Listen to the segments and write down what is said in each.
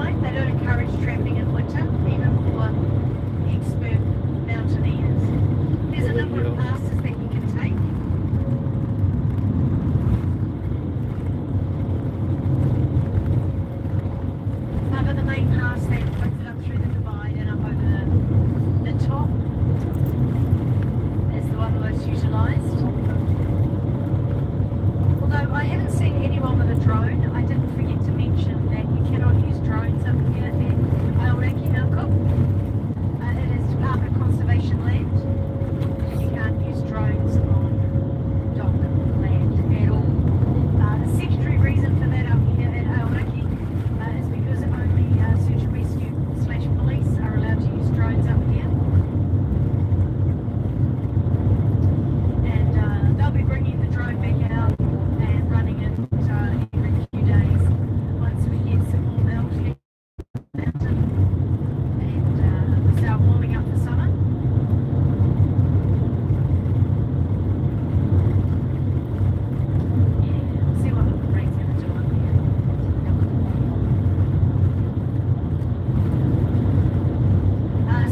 fine. They don't encourage tramping in winter, even for expert mountaineers. There's a number of passes that you can take. But the main pass that puts it up through the divide and up over the top is the one most utilised. Although I haven't seen anyone with a drone, I didn't forget to mention that you cannot use drones up here at Aoraki Mountain. It is Department of Conservation land, and you can't use drones on DOC land at all. The secondary reason for that up here at Aoraki is because only search and rescue / police are allowed to use drones up here. And they'll be bringing the drone back out and running it every few days once we get some more melting mountain and start warming up for summer. Yeah, we'll see what the rain's going to do up here.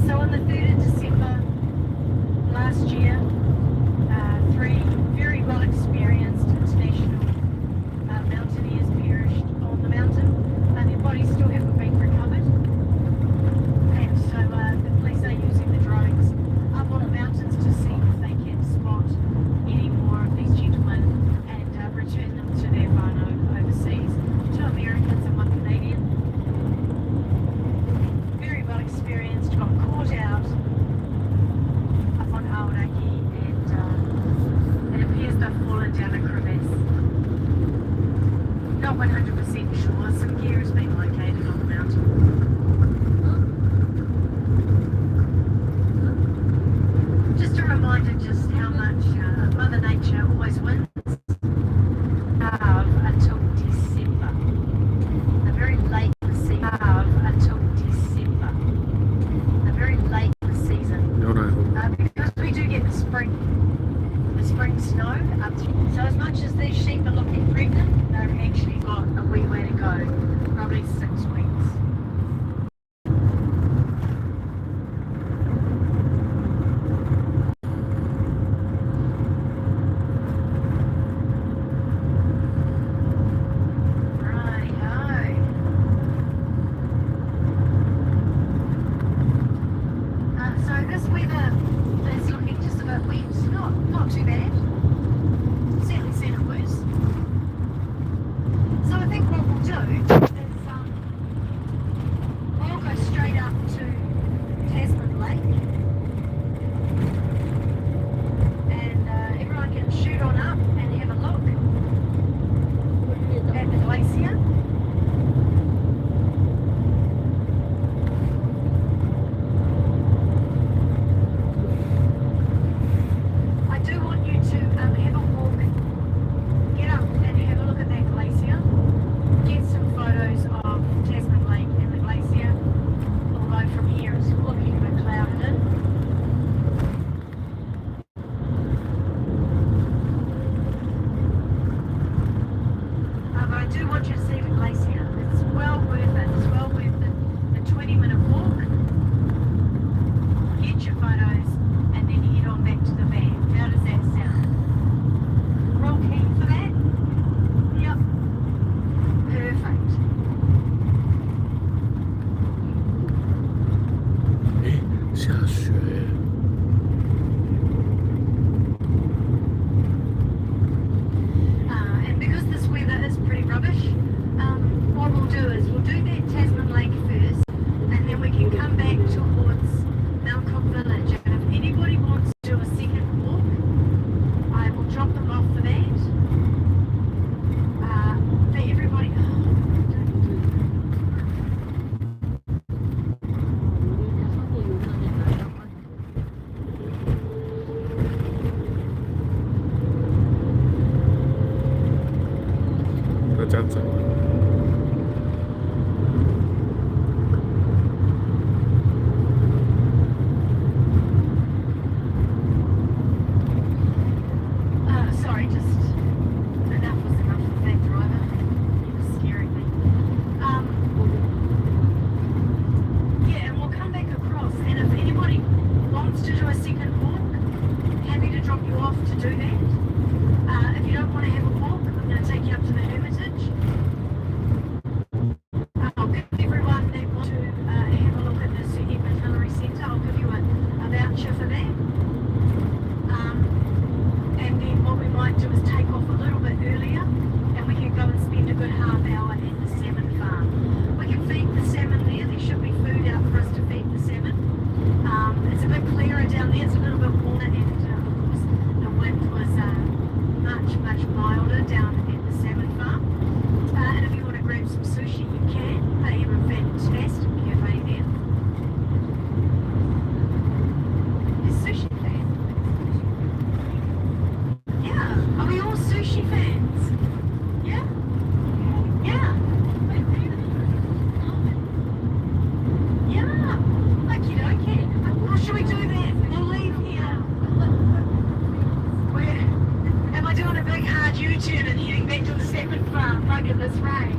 So on the 3rd of December last year, 3 very well experienced international mountaineers perished on the mountain, and their bodies still haven't been recovered. And so the police are using the drones up on the mountains to see if they can spot any more of these gentlemen and return them to their whānau overseas. 2 Americans and 1 Canadian. Very well experienced, got caught out up on Aoraki, and it appears they've fallen down a crevasse. Not 100% sure, some gear has been located on the mountain. Just a reminder just how much Mother Nature always wins until December. The very late in the season. Until December. The very late in the season. Because we do get the spring snow up through. So as much as these sheep are looking pregnant, they've actually got a wee way to go, probably 6 weeks. So this weather is looking just a bit wet, not too bad. Certainly seen it worse. So I think what we'll do is I'll go straight up to Tasman Lake, and everyone can shoot on up and have a look at the glacier. I do want you to have a walk, get up and have a look at that glacier, get some photos of Tasman Lake and the glacier, although from here it's looking a bit clouded in. But I do want you to see the glacier. It's well worth it. It's well worth it. A 20-minute walk, get your photos, and then head on back to the van. How does that sound? We're all keen for that? Yep. Perfect. 下雪。And because this weather is pretty rubbish, what we'll do is we'll do that Tasman Lake first, and then we can come back towards Mount Cook Village. And if anybody wants to do a second walk, I will drop them off for that. For everybody. Sorry, just enough was enough of that driver. He was scaring me. U-turn and heading back to the Tasman farm. Look at this rain.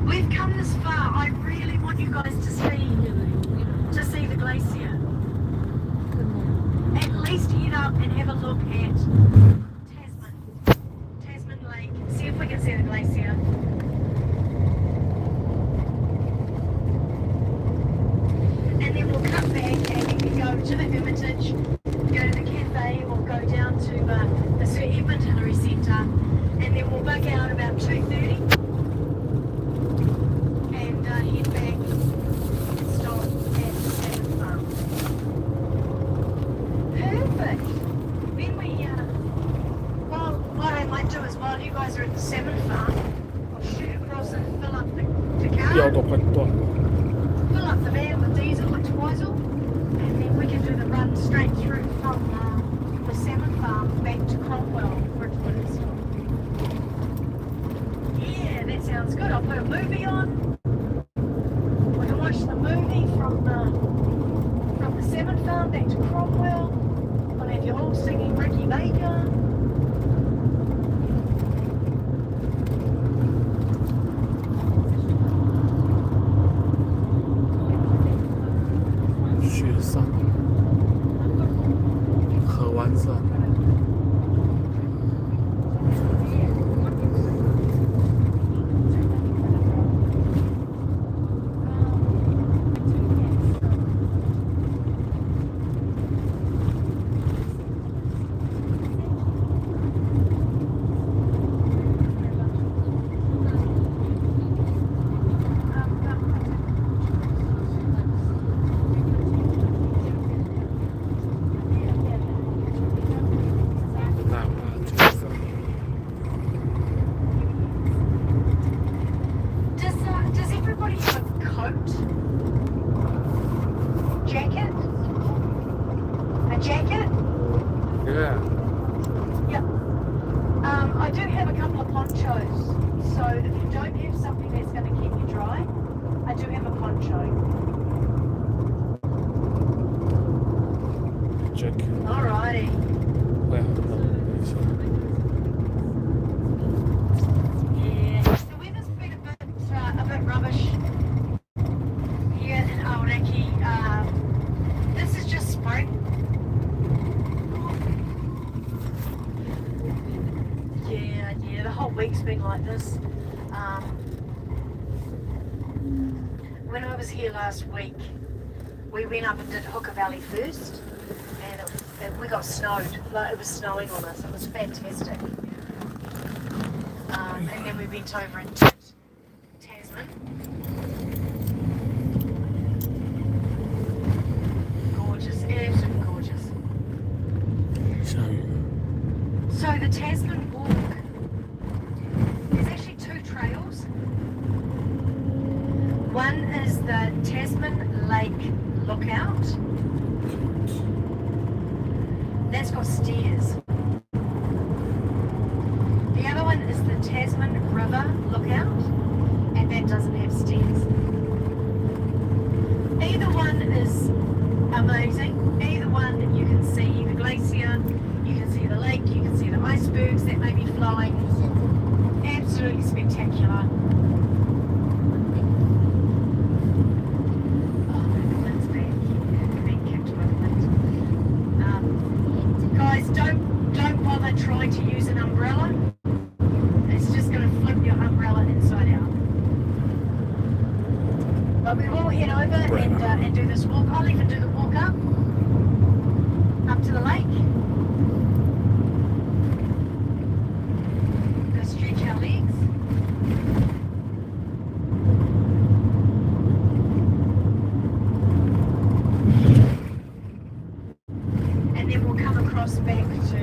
We've come this far. I really want you guys to see the glacier. At least head up and have a look at Tasman Lake. See if we can see the glacier. And then we'll come back and we can go to the Hermitage, go to the cafe, or go down to the Sir Edmund Hillary Centre, and then we'll bug out about 2:30 and head back and stop at the Tasman farm. Perfect. Then well, what I might do is while you guys are at the salmon farm, I'll shoot across and fill up the car. 要到快断了。 Fill up the van with diesel at Twizel, and then we can do the run straight through from the salmon farm back to Cromwell for it is. Yeah, that sounds good. I'll put a movie on. We can watch the movie from the salmon farm back to Cromwell. I'll have you all singing Ricky Baker. Does everybody have a coat? Jacket? A jacket? Yeah. Yep. I do have a couple of ponchos, so if you don't have something that's going to keep you dry, I do have a poncho. Jacket. Alrighty. Well, Yeah. The weather's been a bit rubbish here in Aoraki. This is just spring. Yeah, the whole week's been like this. When I was here last week, we went up and did Hooker Valley first, and we got snowed. Like, it was snowing on us. It was fantastic. And then we went over and did Tasman. Gorgeous, absolutely gorgeous. 下雨。 So the Tasman walk, there's actually two trails. One is the Tasman Lake Lookout. That's got stairs. The other one is the Tasman River Lookout, and that doesn't have stairs. Either one is amazing. Either one you can see the glacier, you can see the lake, you can see the icebergs that may be flowing. Absolutely spectacular. Oh, the wind's back. Being kicked by the wind. Guys, don't bother trying to use an umbrella. It's just going to flip your umbrella inside out. But we will head over and do this walk. I'll even do the walk up to the lake. Go stretch our legs. And then we'll come across back to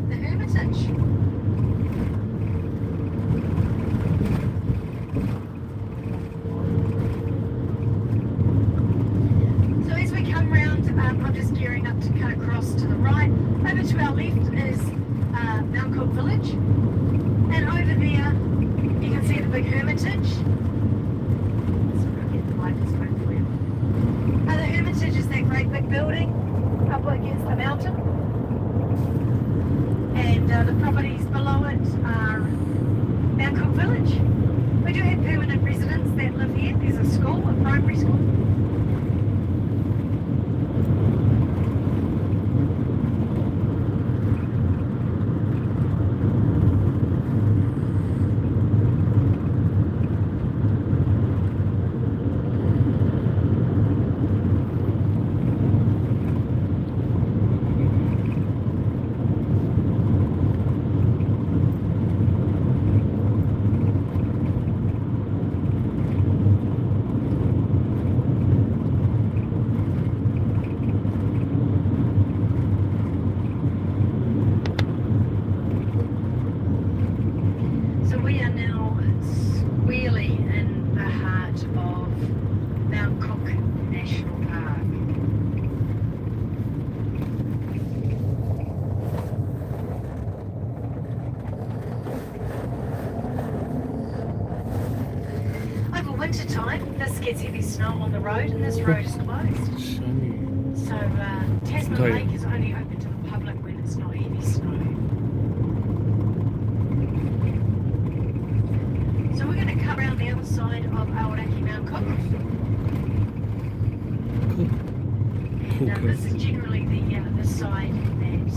the Hermitage. So as we come round, I'm just gearing up to cut across to the right. Over to our left is Mount Cook Village, and over there You can see the big hermitage. Get the microscope for you. The hermitage is that great big building up against the mountain. And the properties below it are Mount Cook Village. We do have permanent residents that live here. There's a school, a primary school. So we are now squarely in the heart of Mount Cook National Park. Over winter time, this gets heavy snow on the road and this road is closed. 샤니. So Tasman Okay. Lake is only open to the public when it's not heavy snow. So we're going to cut around the other side of Aoraki Mount Cook. And this is generally the side that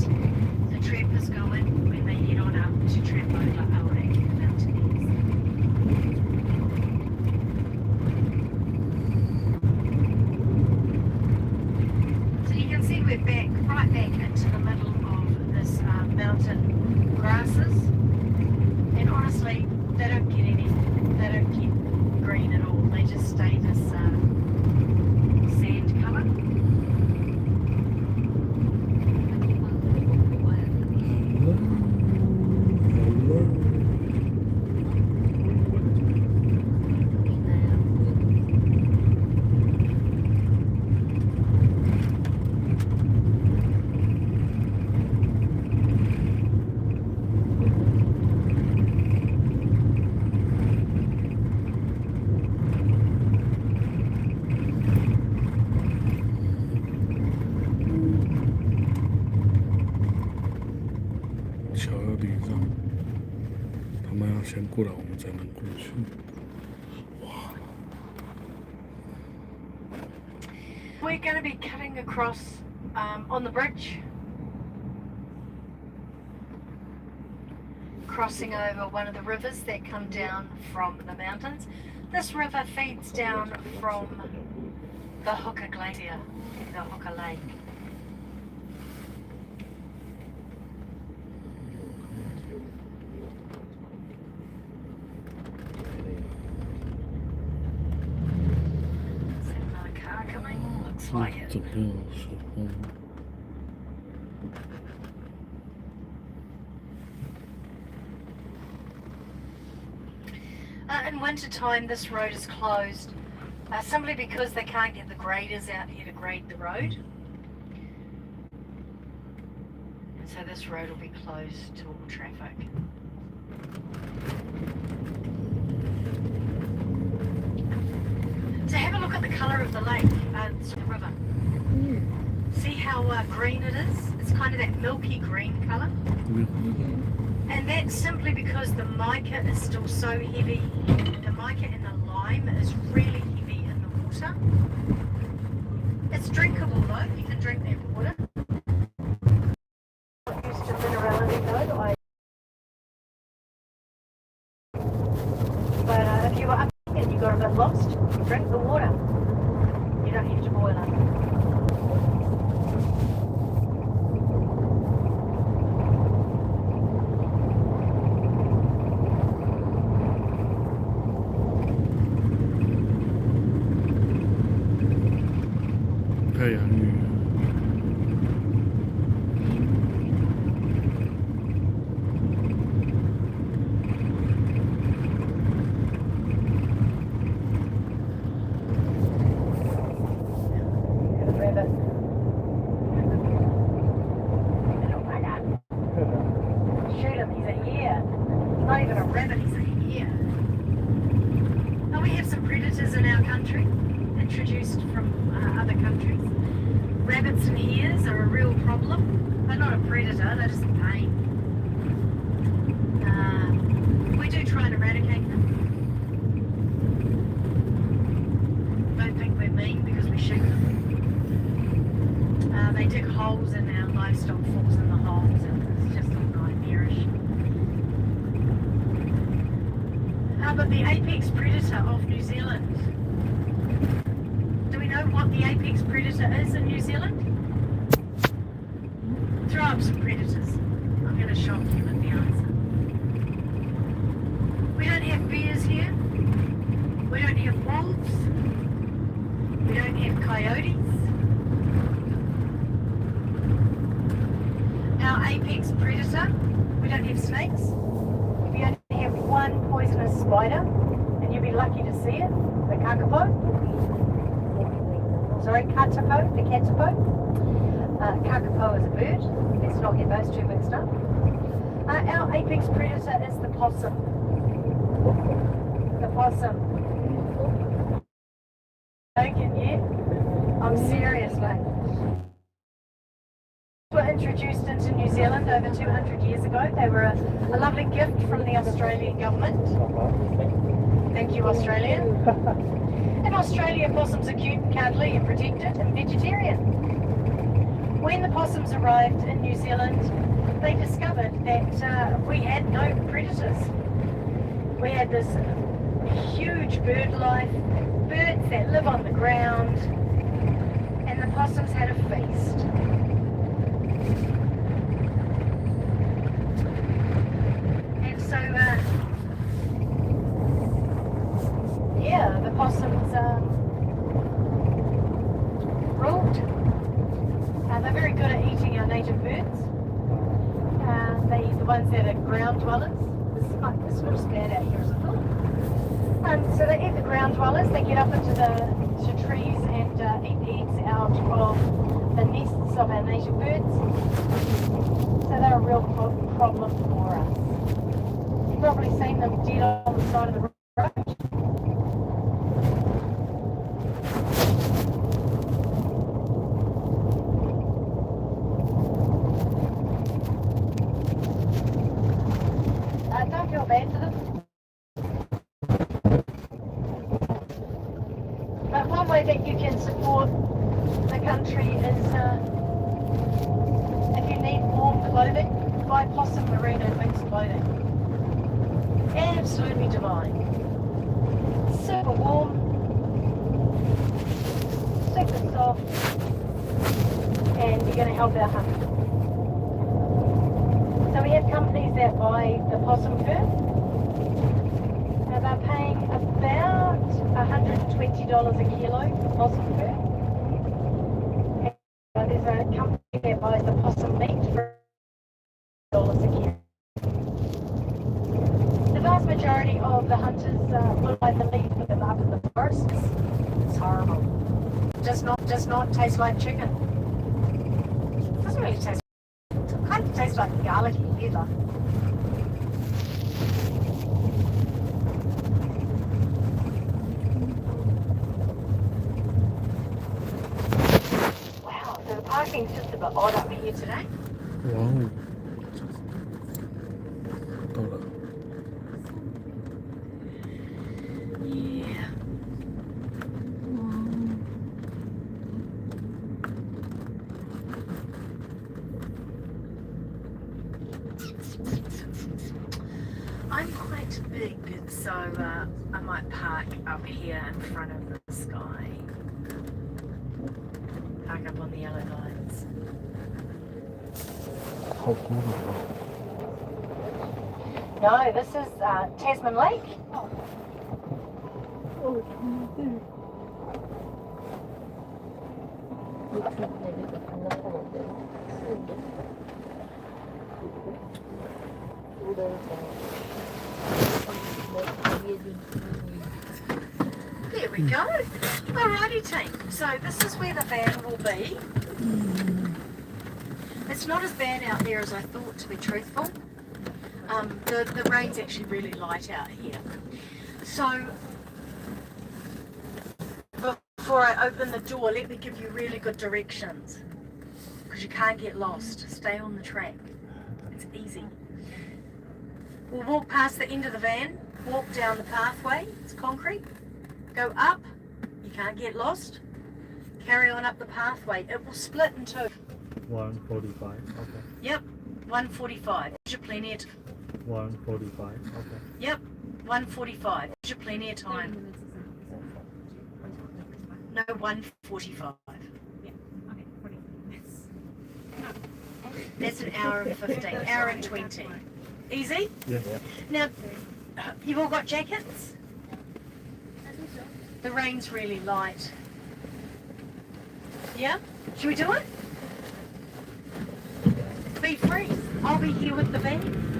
the trappers go in when they head on up to trap over Aoraki Mountains. So you can see we're right back into the middle of this mountain grasses. And honestly, they don't get green at all. They just stay this sand colour.小要礼让，他们要先过来，我们才能过去。 We're going to be cutting across on the bridge, crossing over one of the rivers that come down from the mountains. This river feeds down from the Hooker Glacier, the Hooker Lake. Is that another car coming? Looks like it. 怎么样？时候。 In winter time, this road is closed simply because they can't get the graders out here to grade the road. And so this road will be closed to all traffic. So have a look at the colour of the lake, the river. See how green it is? It's kind of that milky green colour. And that's simply because the mica is still so heavy. The mica and the lime is really heavy in the water. It's drinkable though, you can drink that water. Not used to minerality though. But if you were up and you got a bit lost, drink the water. You don't have to boil it. Shoot him, he's a hare. He's not even a rabbit, he's a hare. introduced from other countries. Rabbits and hares are a real problem. They're not a predator, they're just a pain. We do try and eradicate them. Don't think we're mean because we shoot them. They dig holes and our livestock falls in the holes and it's just all nightmarish. But the apex predator of New Zealand. Do we know what the apex predator is in New Zealand? Throw up some predators. I'm going to shock you with the answer. We don't have bears here. We don't have wolves. We don't have coyotes. Our apex predator, we don't have snakes. We only have one poisonous spider, and you'll be lucky to see it, the kakapo. Sorry, katapo, the katapo. Kakapo is a bird. Let's not get those two mixed up. Our apex predator is the possum. The possum. Joking, yeah? I'm serious, mate. Were introduced into New Zealand over 200 years ago. They were a lovely gift from the Australian government. Thank you, Australia. In Australia, possums are cute, cuddly and protected and vegetarian. When the possums arrived in New Zealand, they discovered that we had no predators. We had this huge bird life, birds that live on the ground, and the possums had a feast. And so, yeah, the possums ruled. They're very good at eating our native birds. They eat the ones that are ground dwellers. This looks bad out here as I thought. So they eat the ground dwellers. They get up into the trees and eat the eggs out of the nests of our native birds. So they're a real problem for us. You've probably seen them dead on the side of the road. Don't feel bad for them. But one way that you can support the country is if you need warm clothing, buy possum merino mixed clothing. Absolutely divine. Super warm, super soft, and you're going to help our hunt. So we have companies that buy the possum fur. They're paying about $120 a kilo for possum fur. And there's a company that buys the possum meat for $1 a kilo. The vast majority of the hunters will either leave them up in the forests. It's horrible. Does not taste like chicken. Doesn't really taste. It kind of tastes like garlicky leather. Wow, so the parking's just a bit odd up here today. Wow. 到了。 Yeah. I'm quite big, so I might park up here in front of the sky. Park up on the yellow lines. 好高的。 No, this is Tasman Lake. There we go. Alrighty team. So this is where the van will be. It's not as bad out there as I thought, to be truthful. The rain's actually really light out here. So before before I open the door, let me give you really good directions. Because you can't get lost. Stay on the track. It's easy. We'll walk past the end of the van, walk down the pathway, it's concrete, go up, you can't get lost, carry on up the pathway. It will split in two. 145. Okay. Yep, 145. Gives you plenty of time. 145. Okay. Yep, 145. Gives you plenty of time. No, 145. That's an hour and 15, hour and 20. Easy? Yeah. Now, you've all got jackets? The rain's really light. Yeah? Should we do it? Be free. I'll be here with the van.